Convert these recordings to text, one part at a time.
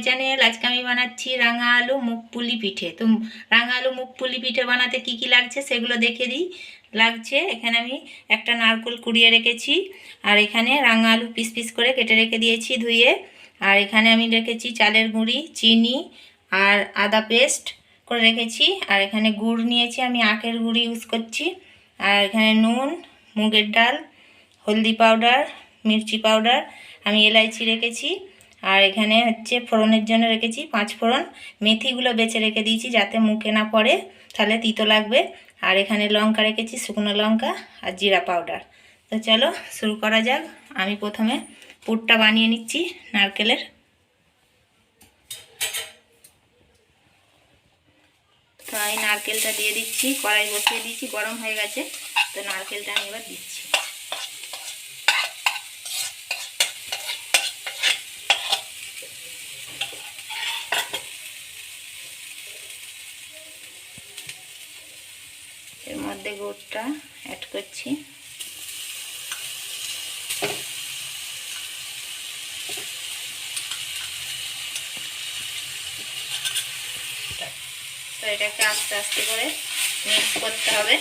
My channel. আজকে আমি বানাচ্ছি রাঙা আলু মুগ পুলি পিঠে। তো রাঙা আলু মুগ পুলি পিঠে বানাতে কি কি লাগছে সেগুলো দেখে দিই। লাগছে এখানে আমি একটা নারকেল কুড়িয়ে রেখেছি, আর এখানে রাঙা আলু পিস পিস করে কেটে রেখে দিয়েছি ধুয়ে। আর এখানে আমি রেখেছি চালের গুঁড়ি, চিনি আর আদা পেস্ট করে রেখেছি। আর এখানে গুড় নিয়েছি, আমি আখের গুড়ি ইউজ করছি। আর এখানে নুন, মুগের ডাল, হলদি পাউডার, মির্চি পাউডার, আমি এলাইচি রেখেছি। আর এখানে হচ্ছে ফোড়নের জন্য রেখেছি 5 ফোড়ন। মেথিগুলো বেছে রেখে দিয়েছি যাতে মুখে না পড়ে, তাহলে তিতো লাগবে। আর এখানে লঙ্কা রেখেছি, শুকনো লঙ্কা আর জিরা পাউডার। তো চলো শুরু করা যাক। আমি প্রথমে পুরটা বানিয়ে নিচ্ছি নারকেলের। তো আমি নারকেলটা দিয়ে দিচ্ছি, কড়াই বসিয়ে দিয়েছি, গরম হয়ে গেছে। তো নারকেলটা আমি এবার দিচ্ছি। এর মধ্যে গুড়টা অ্যাড করছি। তো এটাকে আস্তে আস্তে করে মিক্স করতে হবে।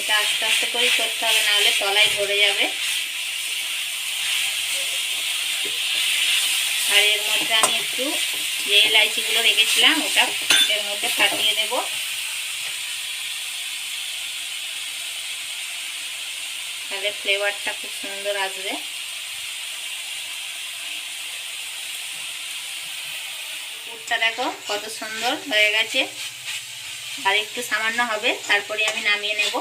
এটা আস্তে আস্তে করেই করতে হবে, নাহলে তলায় ধরে যাবে। আর এর মধ্যে আমি একটু যে এলাইচিগুলো রেখেছিলাম ওটা এর মধ্যে ফাটিয়ে দেব। তাহলে ফ্লেভারটা খুব সুন্দর আসবে। পুরটা দেখো কত সুন্দর হয়ে গেছে। আর একটু সামান্য হবে, তারপরে আমি নামিয়ে নেব।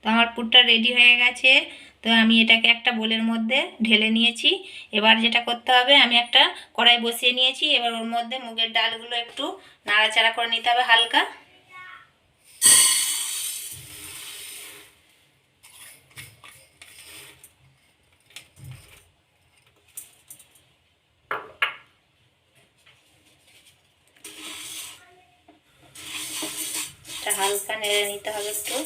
তো আমার পুরটা রেডি হয়ে গেছে। তো আমি এটাকে একটা বোলের মধ্যে ঢেলে নিয়েছি। এবার যেটা করতে হবে, আমি একটা কড়াই বসিয়ে নিয়েছি। এবার ওর মধ্যে মুগের ডালগুলো একটু নাড়াচাড়া করে নিতে হবে হালকা। হালকা নেড়ে নিতে হবে একটু।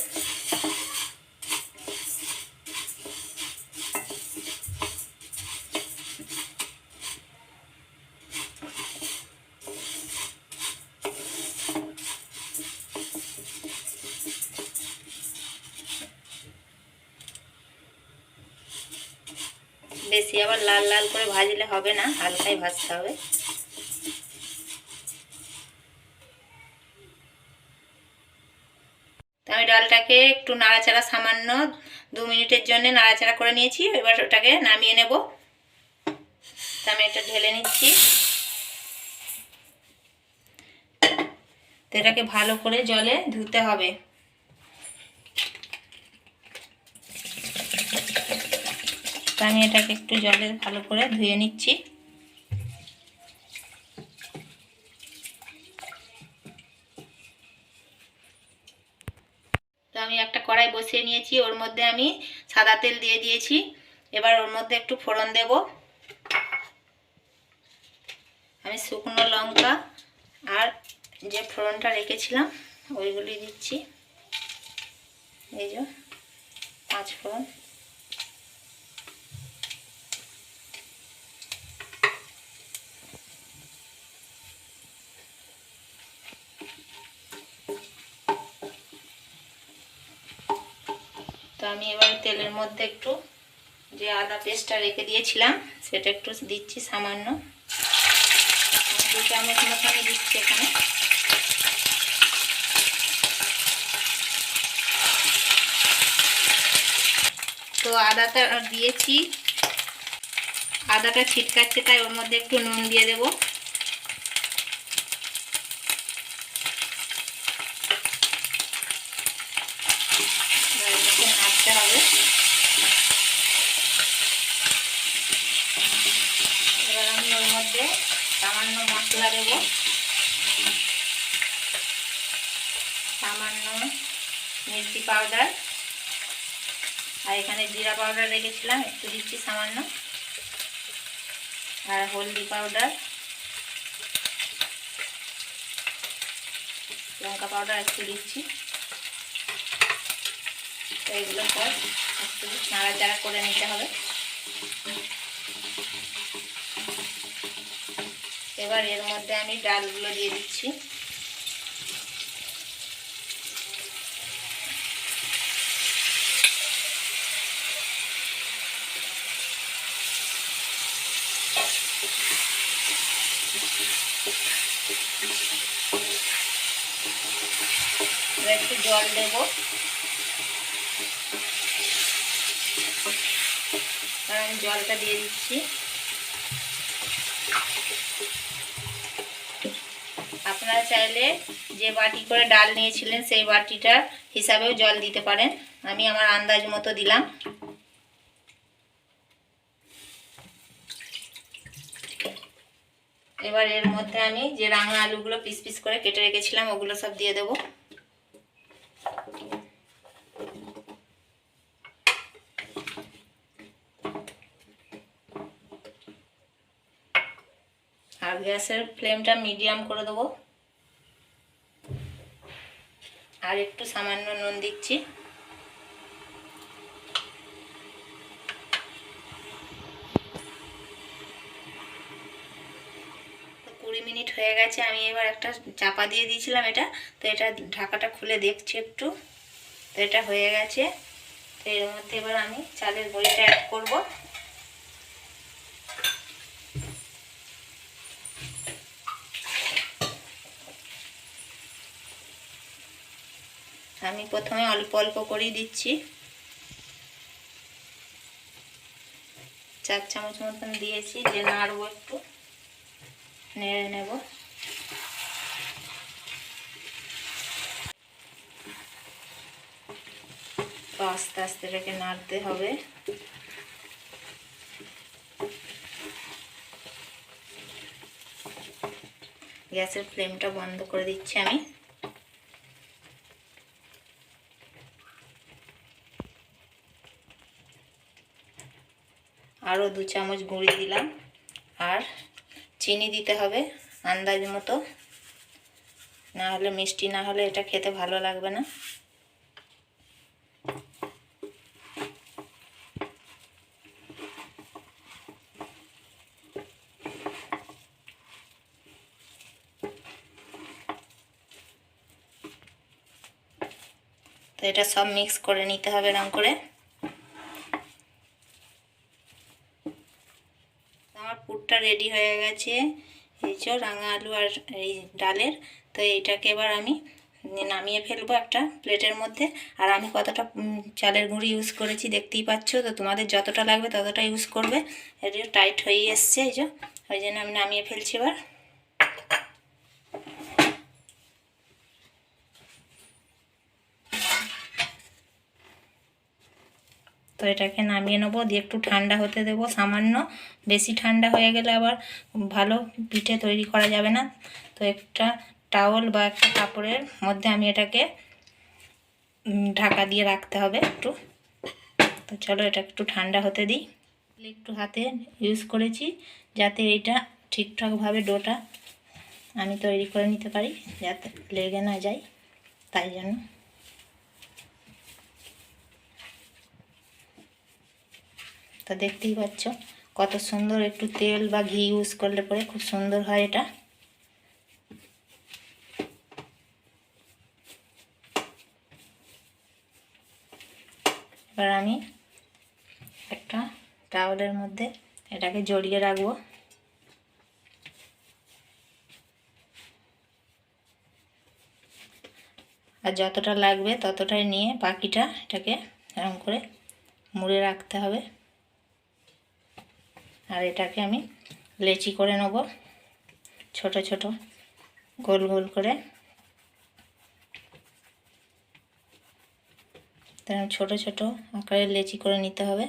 বেশি আবার লাল লাল করে ভাজলে হবে না, হালকাই ভাজতে হবে। তো আমি ডালটাকে একটু নাড়াচাড়া সামান্য 2 মিনিটের জন্য নাড়াচাড়া করে নিয়েছি। এবার ওটাকে নামিয়ে নেব। তো আমি এটা ঢেলে নিচ্ছি। তো এটাকে ভালো করে জলে ধুতে হবে। তো আমি এটাকে একটু জলে ভালো করে ধুয়ে নিচ্ছি। তো আমি একটা কড়াই বসিয়ে নিয়েছি, ওর মধ্যে আমি সাদা তেল দিয়ে দিয়েছি। এবার ওর মধ্যে একটু ফোড়ন দেব। আমি শুকনো লঙ্কা আর যে ফোড়নটা রেখেছিলাম ওইগুলি দিচ্ছি। এই যে 5 ফোড়ন। তো আমি এবার তেলের মধ্যে একটু যে আদা পেস্টটা রেখে দিয়েছিলাম সেটা একটু দিচ্ছি সামান্য, 2 চামচ মতো আমি দিচ্ছি এখানে। তো আদাটা দিয়েছি, আদাটা ছিটকাচ্ছে তাই ওর মধ্যে একটু নুন দিয়ে দেব। নাড়তে হবে। এবার আমি ওর মধ্যে সামান্য মশলা দেব, সামান্য মির্চি পাউডার, আর এখানে জিরা পাউডার রেখেছিলাম একটু দিচ্ছি সামান্য, আর হলদি পাউডার, লঙ্কা পাউডার একটু দিচ্ছি। তো এগুলো সব একটু নাড়াচাড়া করে নিতে হবে। এবার এর মধ্যে আমি ডালগুলো দিয়ে দিচ্ছি। একটু জল দেব, আর আমি জলটা দিয়ে দিচ্ছি। আপনারা চাইলে যে বাটি করে ডাল নিয়েছিলেন সেই বাটিটার হিসাবেও জল দিতে পারেন, আমি আমার আন্দাজ মতো দিলাম। এবার এর মধ্যে আমি যে রাঙা আলুগুলো পিস পিস করে কেটে রেখেছিলাম ওগুলো সব দিয়ে দেবো। আর গ্যাসের ফ্লেমটা মিডিয়াম করে দেবো, আর একটু সামান্য নুন দিচ্ছি। 20 মিনিট হয়ে গেছে। আমি এবার একটা চাপা দিয়ে দিয়েছিলাম এটা, তো এটা ঢাকাটা খুলে দেখছি একটু, তো এটা হয়ে গেছে। তো এর মধ্যে এবার আমি চালের বড়িটা অ্যাড করব। আমি প্রথমে অল্প অল্প করেই দিচ্ছি, 4 চামচ মতন দিয়েছি, যে নাড়বো, একটু নেড়ে নেব। তো আস্তে আস্তে এটাকে নাড়তে হবে। গ্যাসের ফ্লেমটা বন্ধ করে দিচ্ছি আমি। আরও 2 চামচ গুঁড়ি দিলাম, আর চিনি দিতে হবে আন্দাজ মতো, না হলে মিষ্টি না হলে এটা খেতে ভালো লাগবে না। তো এটা সব মিক্স করে নিতে হবে এরকম করে। আমার পুরটা রেডি হয়ে গেছে, এই যে রাঙা আলু আর এই ডালের। তো এইটাকে এবার আমি নামিয়ে ফেলবো একটা প্লেটের মধ্যে। আর আমি কতটা চালের গুঁড়ি ইউজ করেছি দেখতেই পাচ্ছ, তো তোমাদের যতটা লাগবে ততটা ইউজ করবে। এটা টাইট হয়ে এসছে, এই যে, ওই জন্য আমি নামিয়ে ফেলছি এবার। তো এটাকে নামিয়ে নেবো, দিয়ে একটু ঠান্ডা হতে দেবো সামান্য, বেশি ঠান্ডা হয়ে গেলে আবার ভালো পিঠে তৈরি করা যাবে না। তো একটা টাওয়াল বা একটা কাপড়ের মধ্যে আমি এটাকে ঢাকা দিয়ে রাখতে হবে একটু। তো চলো এটা একটু ঠান্ডা হতে দিই। একটু হাতে ইউজ করেছি যাতে এইটা ঠিকঠাকভাবে ডোটা আমি তৈরি করে নিতে পারি, যাতে লেগে না যায়, তাই জন্য। তো দেখতেই পাচ্ছ কত সুন্দর, একটু তেল বা ঘি ইউজ করলে পরে খুব সুন্দর হয় এটা। এবার আমি একটা টাওয়ালের মধ্যে এটাকে জড়িয়ে রাখবো। আর যতটা লাগবে ততটাই নিয়ে বাকিটা এটাকে এরকম করে মুড়ে রাখতে হবে। আর এটাকে আমি লেচি করে নেব, ছোট ছোট গোল গোল করে। ছোট ছোট আকারে লেচি করে নিতে হবে।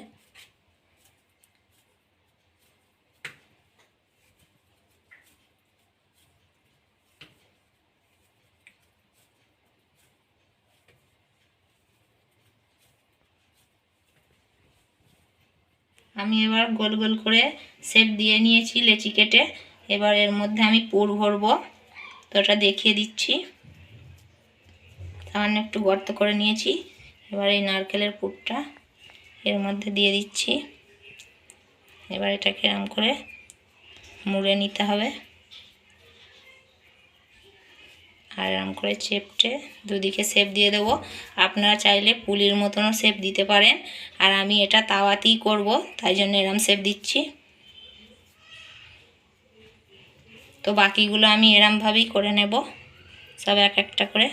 আমি এবার গোল গোল করে শেপ দিয়ে নিয়েছি লেচি কেটে। এবার এর মধ্যে আমি পুর ভরবো, তো ওটা দেখিয়ে দিচ্ছি। সামান্য একটু গর্ত করে নিয়েছি। এবার এই নারকেলের পুরটা এর মধ্যে দিয়ে দিচ্ছি। এবার এটাকে এরকম করে মুড়ে নিতে হবে, আর এরকম করে চেপটে দুদিকে শেপ দিয়ে দেবো। আপনারা চাইলে পুলির মতনও শেপ দিতে পারেন, আর আমি এটা তাওয়াতেই করব, তাই জন্য এরকম শেপ দিচ্ছি। তো বাকিগুলো আমি এরমভাবেই করে নেব, সব এক একটা করে।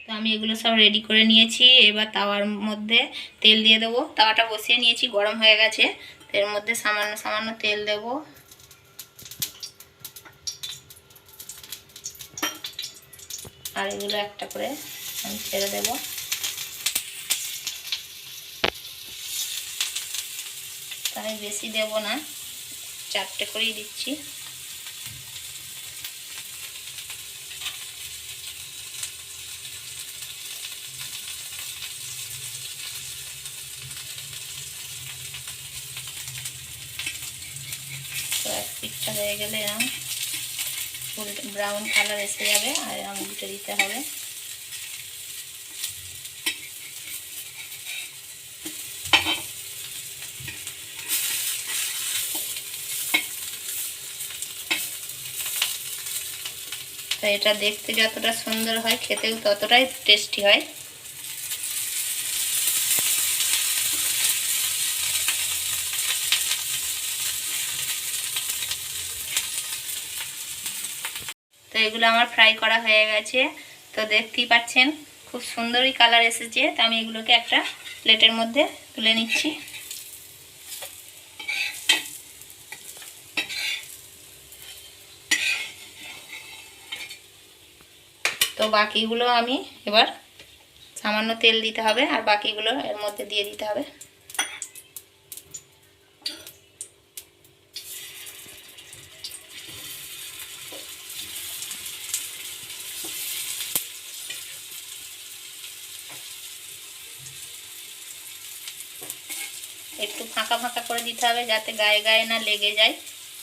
তো আমি এগুলো সব রেডি করে নিয়েছি। এবার তাওয়ার মধ্যে তেল দিয়ে দেবো। তাওয়াটা বসিয়ে নিয়েছি, গরম হয়ে গেছে। এর মধ্যে সামান্য সামান্য তেল দেব। আর এগুলো একটা করে আমি ছেড়ে দেব। আমি বেশি দেব না, 4টে করেই দিচ্ছি। তো এক পিঠটা হয়ে গেলে এরকম ফুল ব্রাউন কালার এসে যাবে, আর এরকম উল্টে দিতে হবে। তো এটা দেখতে যতটা সুন্দর হয়, খেতেও ততটাই টেস্টি হয়। তো এগুলো আমার ফ্রাই করা হয়ে গেছে। তো দেখতেই পাচ্ছেন খুব সুন্দরই কালার এসেছে। তো আমি এগুলোকে একটা প্লেটের মধ্যে তুলে নিচ্ছি। তো বাকিগুলো আমি এবার সামান্য তেল দিতে হবে, আর বাকিগুলো এর মধ্যে দিয়ে দিতে হবে। একটু ফাঁকা ফাঁকা করে দিতে হবে, যাতে গায়ে গায়ে না লেগে যায়।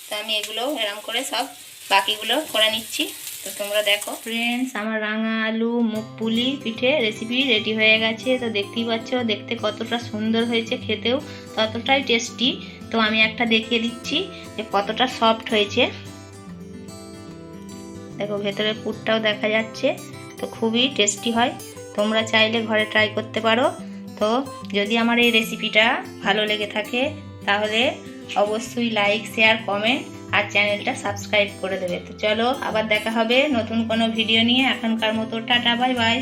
তো আমি এগুলো এরকম করে সব বাকিগুলো করে নিচ্ছি। তো তোমরা দেখো ফ্রেন্ডস, আমার রাঙা আলু মুগ পুলি পিঠে রেসিপি রেডি হয়ে গেছে। তো দেখতেই পাচ্ছ দেখতে কতটা সুন্দর হয়েছে, খেতেও ততটাই টেস্টি। তো আমি একটা দেখিয়ে দিচ্ছি যে কতটা সফট হয়েছে। দেখো ভেতরের পুরটাও দেখা যাচ্ছে। তো খুবই টেস্টি হয়, তোমরা চাইলে ঘরে ট্রাই করতে পারো। তো যদি আমার এই রেসিপিটা ভালো লেগে থাকে তাহলে অবশ্যই লাইক, শেয়ার, কমেন্ট আর চ্যানেলটা সাবস্ক্রাইব করে দেবে। তো চলো আবার দেখা হবে নতুন কোনো ভিডিও নিয়ে। এখনকার মতো টাটা, বাই বাই।